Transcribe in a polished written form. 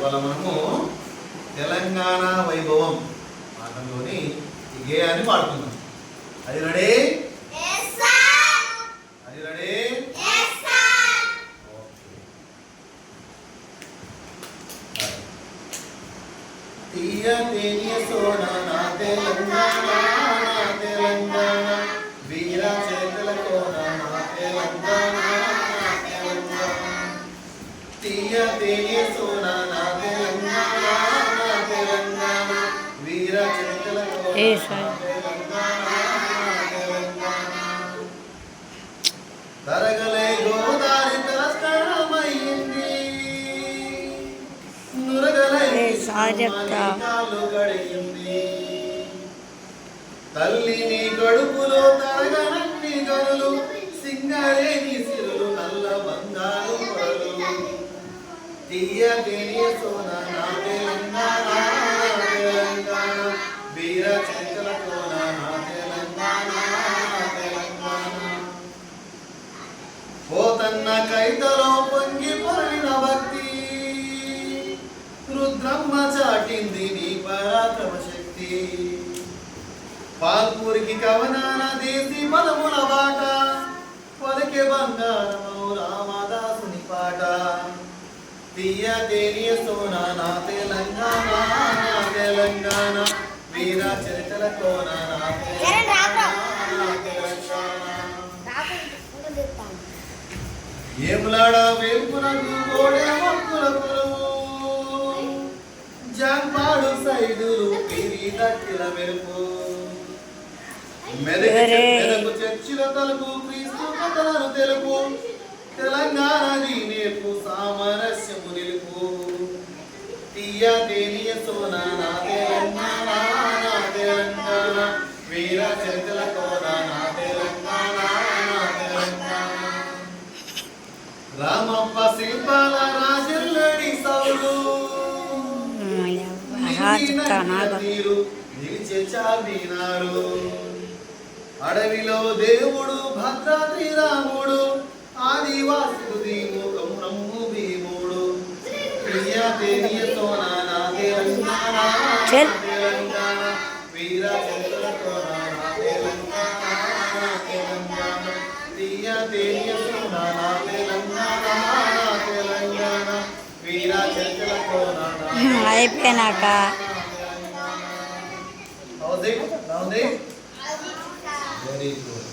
ఇవాళ మనము తెలంగాణ వైభవం పాఠంలోని ఈ గేయాన్ని పాడుతున్నాం. అది రెడీ? అది రెడీ? తీయ తేనియ సోన నా తెలంగాణ, నా తెలంగాణ వీర చేతుల కోన నా తెలంగాణ, నా తెలంగాణ తీయ తేనియ సోన నా తెలంగాణ, నా తెలంగాణ వీర చేతుల కోన నా తెలంగాణ, నా తెలంగాణ తరగలే గోదారి తలస్నానమైంది తల్లిని కడుపులో తరగనన్ని గనులు సింగరేని సిరులు నల్ల బంగారు పొరలు తీయ తేనియ సోన నా తెలంగాణ, నా తెలంగాణ వీర చేతుల కోన నా తెలంగాణ, నా తెలంగాణ పోతన్న కైతలో పొంగి పొరలిన భక్తి రుద్రమ్మ చాటింది నీ పరాక్రమ శక్తి పాల్పూరికి కవనాన దేశీ బలముల బాట పలికే బంగారమౌ రామదాసుని పాట తీయ తేనియ సోన నా తెలంగాణ, నా తెలంగాణ వీర చరితల కోన నా తెలంగాణ, నా తెలంగాణ ఏములాడ వేల్పునకు గోడే మొక్కుల కొలువు జాంపాడు సైదులు పిరి దట్టిల మెరుపు మెదకు చర్చిల తలుపు క్రీస్తు కథలను తెలుపు తెలంగాణ నీ నేర్పు సామరస్యము నిలుపు తీయ తేనియ సోన నా తెలంగాణ, నా తెలంగాణ వీర చరితల కోన నా తెలంగాణ, నా తెలంగాణ రామప్ప శిల్పాల రాజల్లడి సౌలు నీరు నిలిచే చార్మినారు అడవిలో దేవుడు భద్రాద్రి రాముడు ఆదివాసుడు దీముఖం నమ్ము భీముడు ప్రియ తేనియ సోన నా తెలంగాణ, నా తెలంగాణ వీర చరితల కోన నా తెలంగాణ, నా తెలంగాణ ప్రియ తేనియ సోన నా తెలంగాణ, నా తెలంగాణ వీర చరితల కోన అయిపోయినాక వెరీ గుడ్.